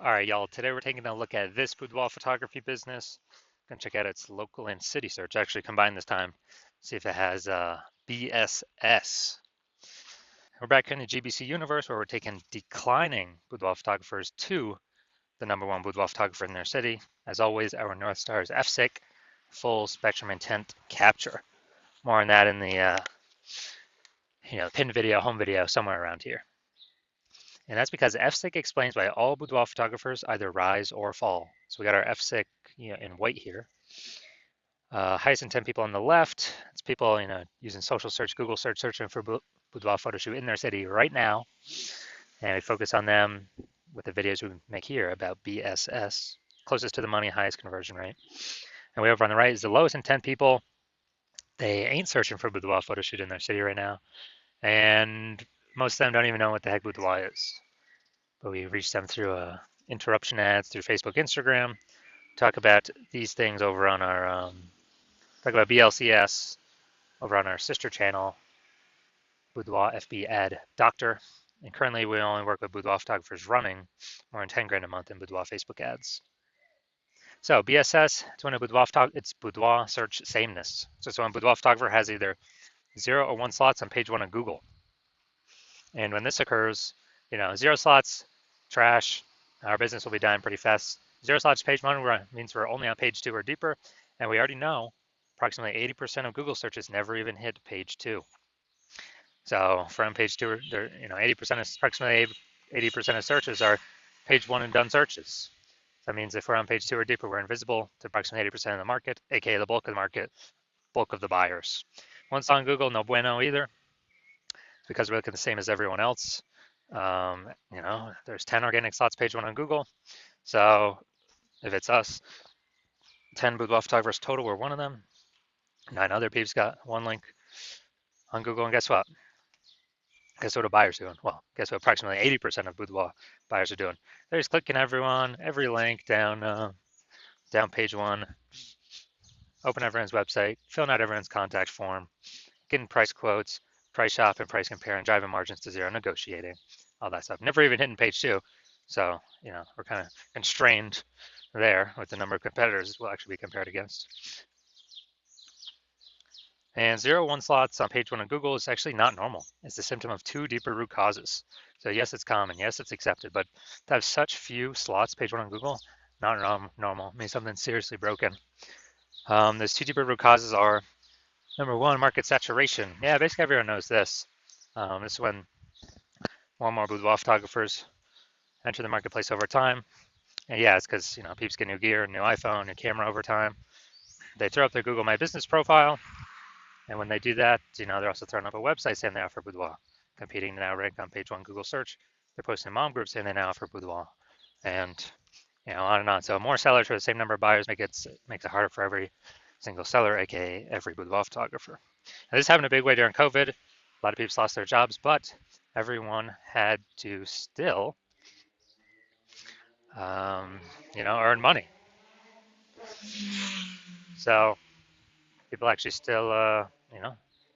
All right, y'all. Today we're taking a look at this boudoir photography business. Gonna check out its local and city search. Actually, combined this time. See if it has BSS. We're back in the GBC universe where we're taking declining boudoir photographers to the #1 boudoir photographer in their city. As always, our North Star is FSIC, full spectrum intent capture. More on that in the pinned video, home video, somewhere around here. And that's because FSIC explains why all boudoir photographers either rise or fall. So we got our FSIC in white here. Highest intent people on the left. It's people using social search, Google search, searching for boudoir photo shoot in their city right now. And we focus on them with the videos we make here about BSS, closest to the money, highest conversion rate. And way over on the right is the lowest intent people. They ain't searching for boudoir photo shoot in their city right now. And most of them don't even know what the heck boudoir is. But we reach them through interruption ads through Facebook, Instagram. Talk about these things over on our talk about BLCS over on our sister channel, Boudoir FB Ad Doctor. And currently, we only work with boudoir photographers running more than 10 grand a month in boudoir Facebook ads. So BSS, it's boudoir search sameness. So when boudoir photographer has either 0 or 1 slots on page 1 of Google. And when this occurs, 0 slots, trash, our business will be dying pretty fast. 0 slots page 1 means we're only on page 2 or deeper, and we already know approximately 80% of Google searches never even hit page 2. So from page 2, 80% of approximately 80% of searches are page 1 and done searches. That means if we're on page 2 or deeper, we're invisible to approximately 80% of the market, aka the bulk of the market, bulk of the buyers. Once on Google, no bueno either, because we're looking the same as everyone else. There's 10 organic slots page 1 on Google. So if it's us, 10 boudoir photographers total, we're one of them. 9 other peeps got 1 link on Google, and guess what? Guess what a buyer's doing? Well, guess what approximately 80% of boudoir buyers are doing? They're just clicking every link down page 1, open everyone's website, filling out everyone's contact form, getting price quotes, price shop and price compare, and driving margins to 0, negotiating, all that stuff. Never even hitting page 2. So, we're kind of constrained there with the number of competitors we'll actually be compared against. And 0, 1 slots on page 1 of Google is actually not normal. It's the symptom of 2 deeper root causes. So yes, it's common. Yes, it's accepted. But to have such few slots page 1 on Google, not normal. It means something's seriously broken. Those 2 deeper root causes are, number 1, market saturation. Yeah, basically everyone knows this. This is when more and more boudoir photographers enter the marketplace over time. And yeah, it's because peeps get new gear, new iPhone, new camera over time. They throw up their Google My Business profile, and when they do that, they're also throwing up a website saying they offer boudoir, competing to now rank on page 1 Google search. They're posting mom groups saying they now offer boudoir, and on and on. So more sellers for the same number of buyers makes it harder for every single seller, aka every boudoir photographer. Now, this happened a big way during COVID. A lot of people lost their jobs, but everyone had to still, earn money. So people actually still,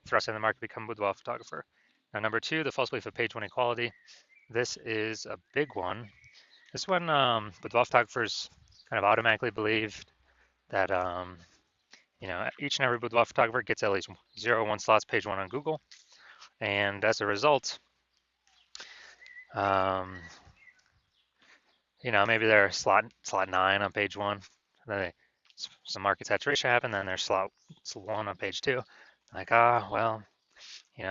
thrust in the market to become a boudoir photographer. Now, number 2, the false belief of page 1 equality. This is a big one. This one, boudoir photographers kind of automatically believe that, each and every boudoir photographer gets at least 0, 1 slots page 1 on Google. And as a result, maybe they're slot 9 on page 1. Then some market saturation happened, then there's slot 1 on page 2. Like, well,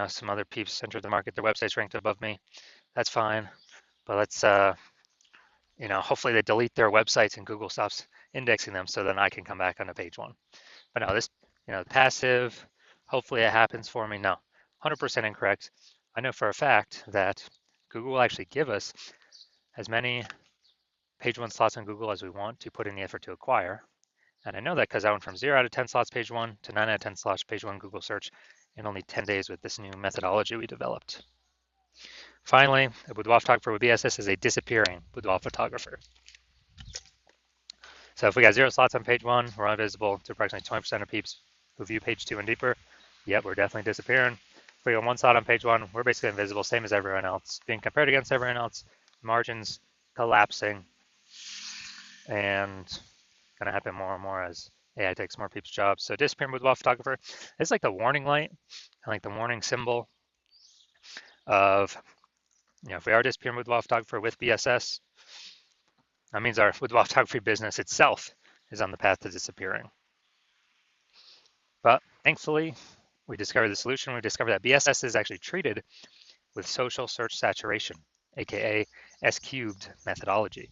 some other peeps entered the market, their website's ranked above me. That's fine. But let's, hopefully they delete their websites and Google stops indexing them so then I can come back onto page 1. But no, this, passive, hopefully it happens for me. No, 100% incorrect. I know for a fact that Google will actually give us as many page 1 slots on Google as we want to put in the effort to acquire. And I know that because I went from 0 out of 10 slots page 1 to 9 out of 10 slots page 1 Google search in only 10 days with this new methodology we developed. Finally, a boudoir photographer with BSS is a disappearing boudoir photographer. So if we got 0 slots on page 1, we're invisible to approximately 20% of peeps who view page 2 and deeper. Yep, we're definitely disappearing. If we got 1 slot on page 1, we're basically invisible, same as everyone else. Being compared against everyone else, margins collapsing, and going to happen more and more as AI takes more people's jobs. So disappearing boudoir photographer is like the warning light, like the warning symbol of, if we are disappearing boudoir photographer with BSS, that means our boudoir photography business itself is on the path to disappearing. But thankfully, we discovered the solution. We discovered that BSS is actually treated with social search saturation, aka S cubed methodology.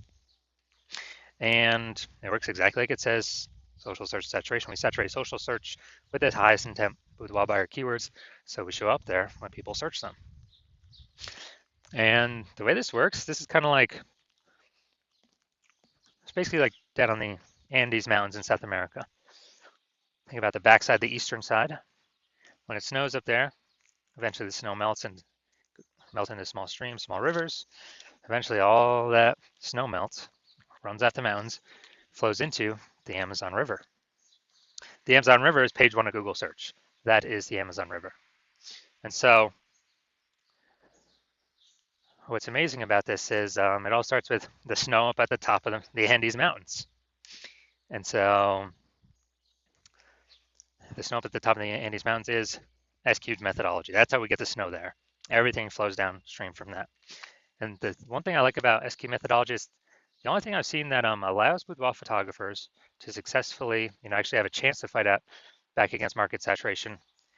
And it works exactly like it says, social search saturation. We saturate social search with the highest intent boudoir buyer keywords, so we show up there when people search them. And the way this works, this is kind of like, it's basically like down on the Andes Mountains in South America. Think about the backside, the eastern side. When it snows up there, eventually the snow melts into small streams, small rivers. Eventually all that snow melts, runs out the mountains, flows into the Amazon River. The Amazon River is page 1 of Google search. That is the Amazon River. And so what's amazing about this is it all starts with the snow up at the top of the Andes Mountains. And so the snow up at the top of the Andes Mountains is S-cubed methodology. That's how we get the snow there. Everything flows downstream from that. And the one thing I like about S-cubed methodology is the only thing I've seen that allows boudoir photographers to successfully, actually have a chance to fight out back against market saturation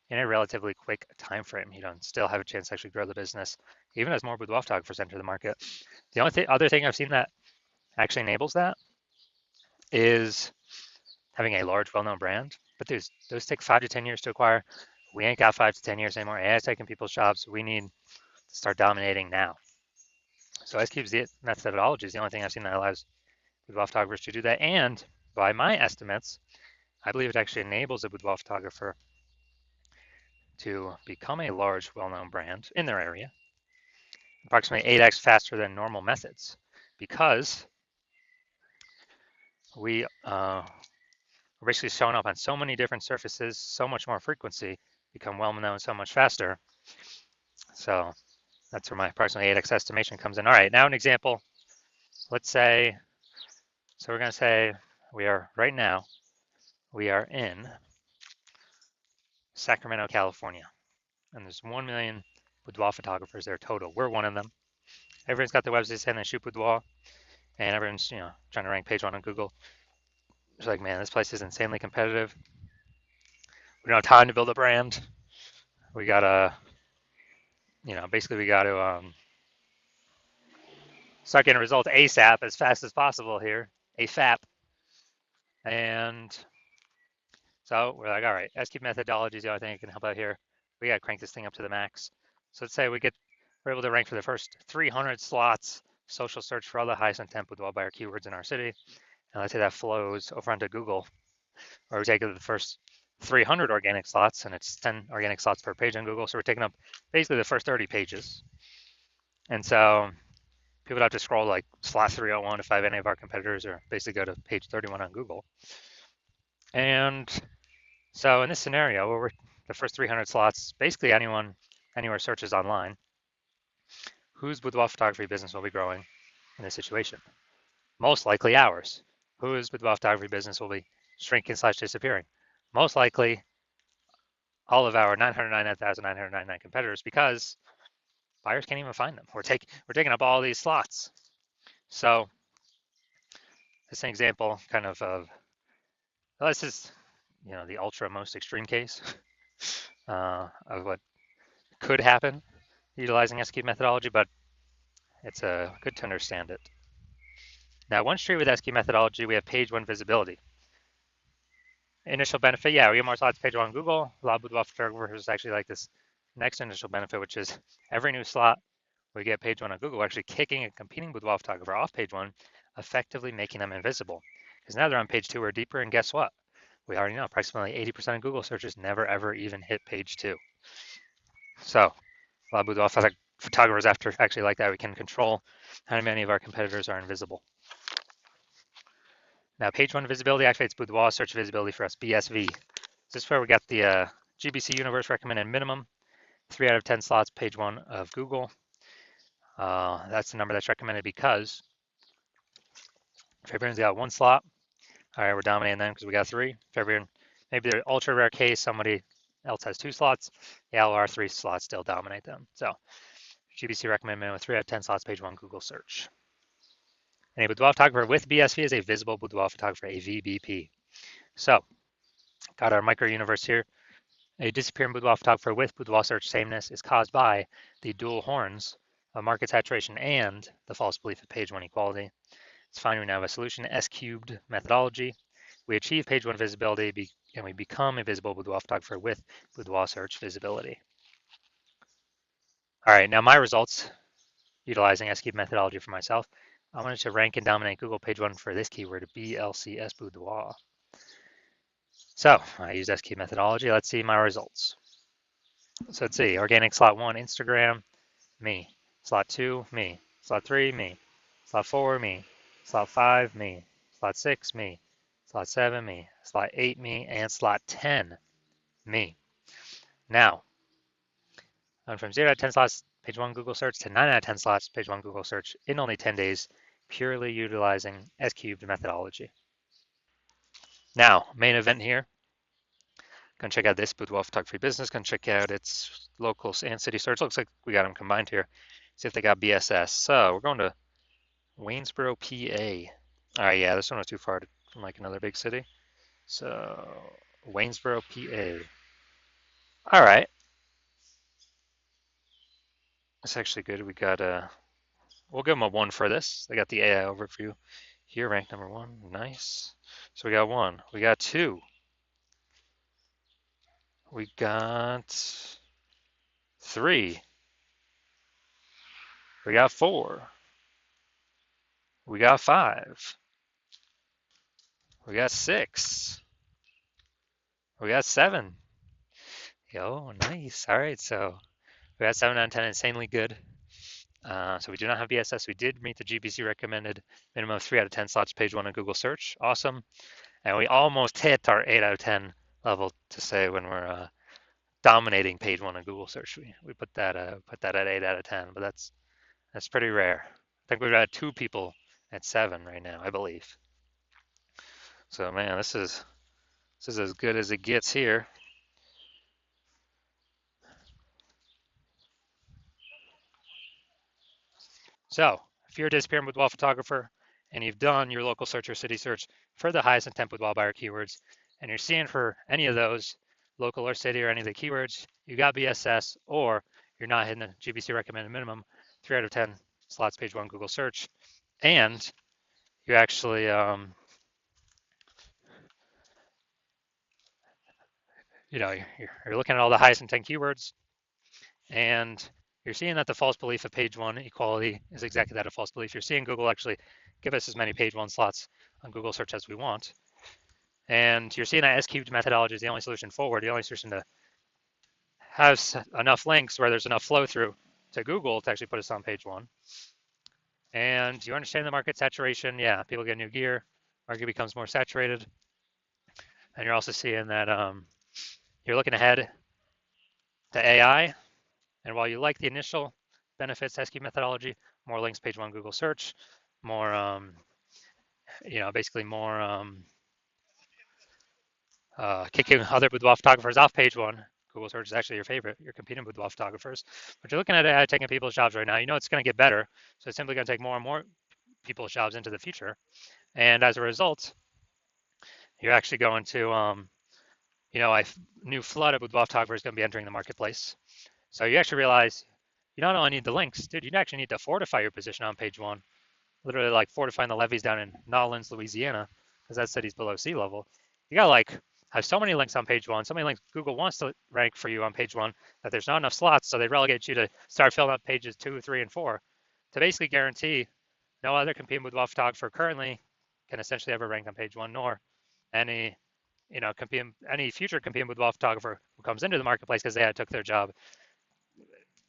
in a relatively quick time frame. Still have a chance to actually grow the business, even as more boudoir photographers enter the market. The only other thing I've seen that actually enables that is having a large, well-known brand. But those take 5 to 10 years to acquire. We ain't got 5 to 10 years anymore. AI is taking people's jobs. We need to start dominating now. So S-Cube's methodology is the only thing I've seen that allows boudoir photographers to do that. And by my estimates, I believe it actually enables a boudoir photographer to become a large, well-known brand in their area, approximately 8x faster than normal methods, because we're basically showing up on so many different surfaces, so much more frequency, become well-known so much faster. So that's where my approximately 8x estimation comes in. All right, now an example. Let's say, so we're going to say right now, we are in Sacramento, California, and there's 1 million boudoir photographers there total. We're one of them. Everyone's got their websites saying they shoot boudoir, and everyone's trying to rank page 1 on Google. It's like, man, this place is insanely competitive. We don't have time to build a brand. We gotta, basically we gotta start getting results ASAP, as fast as possible here, AFAP. And so we're like, all right, S-cube methodology is the only thing that can help out here. We gotta crank this thing up to the max. So let's say we're able to rank for the first 300 slots, social search for all the highest intent boudoir buyer keywords in our city. And let's say that flows over onto Google, or we take the first 300 organic slots, and it's 10 organic slots per page on Google. So we're taking up basically the first 30 pages. And so people have to scroll like slot 301 to find any of our competitors, or basically go to page 31 on Google. And so in this scenario, where we're the first 300 slots, basically anywhere searches online, whose boudoir photography business will be growing in this situation? Most likely ours. Whose boudoir photography business will be shrinking/disappearing? Most likely all of our 999,999 competitors, because buyers can't even find them. We're taking up all these slots. So this is an example kind of this is the ultra most extreme case of what could happen utilizing S-cube methodology, but it's good to understand it. Now, one street with S-cube methodology, we have page 1 visibility. Initial benefit, yeah, we get more slots page 1 on Google. A lot of boudoir photographers actually like this next initial benefit, which is every new slot we get page 1 on Google, we're actually kicking a competing boudoir photographer off page 1, effectively making them invisible. Because now they're on page 2 or deeper, and guess what? We already know approximately 80% of Google searches never ever even hit page 2. So a lot of boudoir photographers actually like that. We can control how many of our competitors are invisible. Now, page 1 visibility activates boudoir search visibility for us, BSV. This is where we got the GBC Universe recommended minimum, 3 out of 10 slots, page 1 of Google. That's the number that's recommended because Fabian's got one slot. All right, we're dominating them because we got three. Fabian, maybe they're ultra rare case, somebody else has two slots. Yeah, our three slots still dominate them. So GBC recommend minimum 3 out of 10 slots, page one, Google search. And a boudoir photographer with BSV is a visible boudoir photographer, a VBP. So got our micro universe here. A disappearing boudoir photographer with boudoir search sameness is caused by the dual horns of market saturation and the false belief of page one equality. It's fine, we now have a solution, S cubed methodology. We achieve page one visibility and we become a visible boudoir photographer with boudoir search visibility. All right, now my results utilizing S cubed methodology for myself. I wanted to rank and dominate Google page one for this keyword, BLCS boudoir. So I used S cubed methodology. Let's see my results. So let's see, organic slot one, Instagram, me. Slot two, me. Slot three, me. Slot four, me. Slot five, me. Slot six, me. Slot seven, me. Slot eight, me. And slot 10, me. Now, I went from 0 out of 10 slots, page one Google search, to 9 out of 10 slots, page one Google search in only 10 days, purely utilizing S cubed methodology. Now, main event here. Gonna check out this boudoir photography business. Gonna check out its local and city search. Looks like we got them combined here. See if they got BSS. So we're going to Waynesboro, PA. All right, yeah, this one was too far from like another big city. So Waynesboro, PA. All right, that's actually good. We got we'll give them a 1 for this. They got the AI overview here, ranked number 1. Nice. So we got 1. We got 2. We got 3. We got 4. We got 5. We got 6. We got 7. Yo, nice. All right, so we got 7 out of 10, insanely good. So we do not have BSS. We did meet the GBC recommended minimum of 3 out of 10 slots, page one on Google search. Awesome. And we almost hit our 8 out of 10 level to say when we're dominating page one on Google search. We put that at 8 out of 10, but that's pretty rare. I think we've got 2 people at 7 right now, I believe. So man, this is as good as it gets here. So if you're a disappearing boudoir photographer and you've done your local search or city search for the highest intent boudoir buyer keywords, and you're seeing for any of those, local or city or any of the keywords, you got BSS, or you're not hitting the GBC recommended minimum, 3 out of 10 slots, page one Google search, and you actually, you're looking at all the highest intent keywords, and you're seeing that the false belief of page one equality is exactly that, a false belief. You're seeing Google actually give us as many page one slots on Google search as we want. And you're seeing that S cubed methodology is the only solution forward, the only solution to have enough links where there's enough flow through to Google to actually put us on page one. And you understand the market saturation. Yeah, people get new gear, market becomes more saturated. And you're also seeing that you're looking ahead to AI. And while you like the initial benefits, S cubed methodology, more links, page one Google search, more, basically more kicking other boudoir photographers off page one. Google search is actually your favorite. You're competing with boudoir photographers, but you're looking at AI taking people's jobs right now. You know it's going to get better, so it's simply going to take more and more people's jobs into the future. And as a result, you're actually going to, a new flood of boudoir photographers going to be entering the marketplace. So you actually realize you not only need the links, dude, you actually need to fortify your position on page one. Literally like fortifying the levees down in Nolens, Louisiana, because that city's below sea level. You gotta like have so many links on page one, so many links Google wants to rank for you on page one that there's not enough slots, so they relegate you to start filling up pages 2, 3, and 4 to basically guarantee no other competing boudoir photographer currently can essentially ever rank on page one, nor any any future competing boudoir photographer who comes into the marketplace because they took their job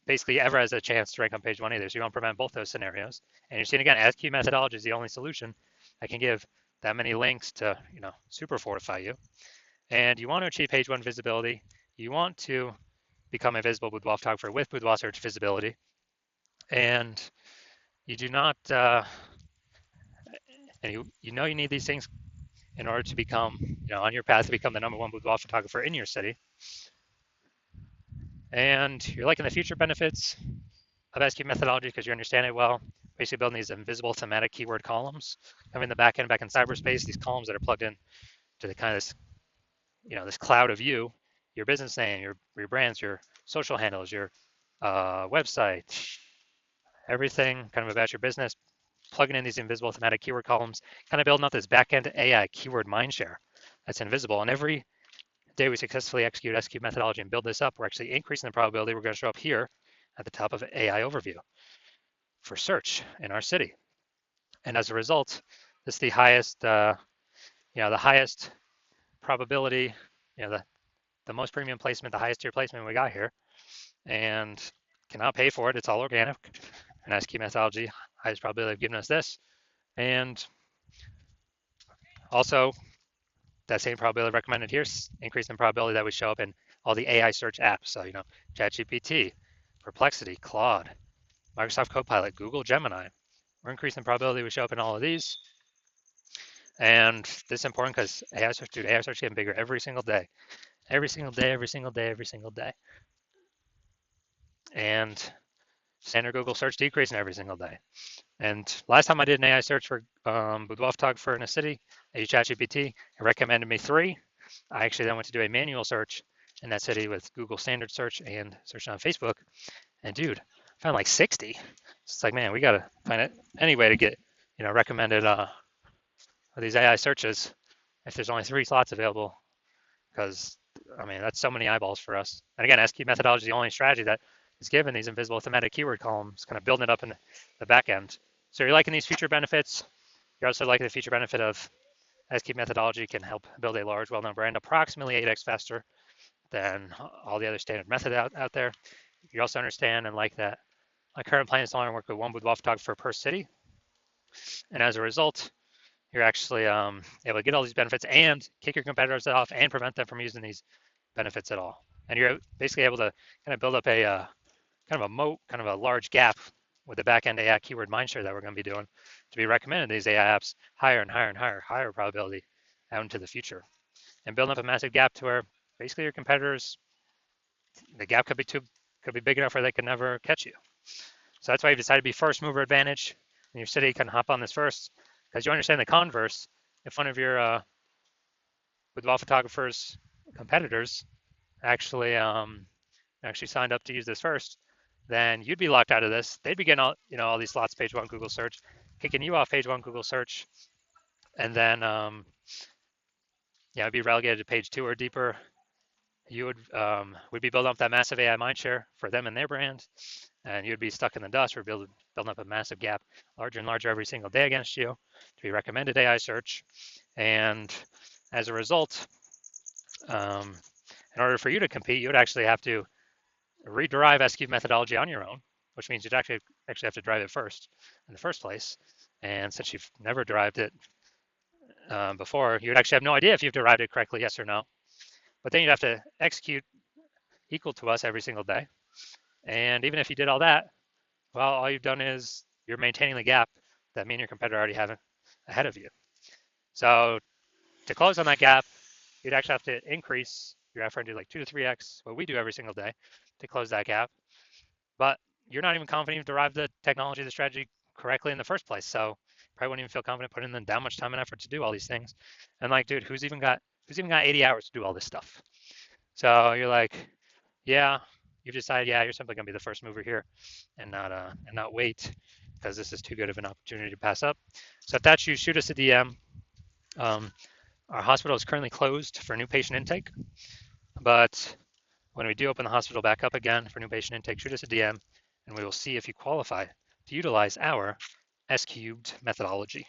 basically ever has a chance to rank on page one either. So you want to prevent both those scenarios. And you're seeing again, SQ methodology is the only solution that can give that many links to, super fortify you. And you want to achieve page one visibility. You want to become a visible boudoir photographer with boudoir search visibility. And you do not, And you know you need these things in order to become, on your path to become the #1 boudoir photographer in your city. And you're liking the future benefits of SQ methodology because you understand it well. Basically building these invisible thematic keyword columns. Having in the back end, back in cyberspace, these columns that are plugged in to the kind of this, this cloud of you, your business name, your brands, your social handles, your website, everything kind of about your business, plugging in these invisible thematic keyword columns, kind of building up this back-end AI keyword mindshare that's invisible. And every day we successfully execute SQ methodology and build this up, we're actually increasing the probability we're going to show up here at the top of AI overview for search in our city. And as a result, this is the highest, the highest probability, the most premium placement, the highest tier placement we got here, and cannot pay for it. It's all organic. And SQ methodology, highest probability of giving us this. And also, that same probability recommended here, increasing the probability that we show up in all the AI search apps. So, ChatGPT, Perplexity, Claude, Microsoft Copilot, Google Gemini. We're increasing the probability we show up in all of these. And this is important because AI search is getting bigger every single day. Every single day, every single day, every single day. And standard Google search decreasing every single day. And last time I did an AI search for boudoir photographer in a city, I used ChatGPT. It recommended me 3. I actually then went to do a manual search in that city with Google standard search and searching on Facebook. And dude, I found like 60. It's like, man, we got to find any way to get, recommended these AI searches if there's only 3 slots available. Because, that's so many eyeballs for us. And again, SQ methodology is the only strategy that is given these invisible thematic keyword columns, kind of building it up in the back end. So you're liking these feature benefits. You're also liking the feature benefit of SQ methodology can help build a large, well-known brand approximately 8x faster than all the other standard methods out there. You also understand and like that my current plan is to only work with one boudoir photographer per city. And as a result, you're actually able to get all these benefits and kick your competitors off and prevent them from using these benefits at all. And you're basically able to kind of build up a kind of a moat, kind of a large gap with the back-end AI keyword mindshare that we're going to be doing to be recommended these AI apps higher and higher and higher probability out into the future. And building up a massive gap to where basically your competitors, the gap could be big enough where they could never catch you. So that's why you've decided to be first mover advantage in your city. You can hop on this first because you understand the converse. If one of your boudoir photographers competitors actually signed up to use this first, then you'd be locked out of this. They'd be getting all these slots page 1 Google search, kicking you off page 1 Google search, and then be relegated to page 2 or deeper. You would be building up that massive AI mindshare for them and their brand, and you'd be stuck in the dust. We're building up a massive gap, larger and larger every single day against you to be recommended AI search. And as a result, in order for you to compete, you would actually have to rederive SQ methodology on your own, which means you'd actually have to drive it first in the first place. And since you've never derived it before, you would actually have no idea if you've derived it correctly, yes or no. But then you'd have to execute equal to us every single day. And even if you did all that, well, all you've done is you're maintaining the gap that me and your competitor already have ahead of you. So to close on that gap, you'd actually have to increase your effort and do like 2 to 3x what we do every single day to close that gap. But you're not even confident you've derived the technology, the strategy correctly in the first place. So probably wouldn't even feel confident putting in that much time and effort to do all these things. And like, dude, who's even got 80 hours to do all this stuff? So you're like, yeah, you've decided, yeah, you're simply gonna be the first mover here and not wait because this is too good of an opportunity to pass up. So if that's you, shoot us a DM. Our hospital is currently closed for new patient intake, but when we do open the hospital back up again for new patient intake, shoot us a DM and we will see if you qualify to utilize our S-cubed methodology.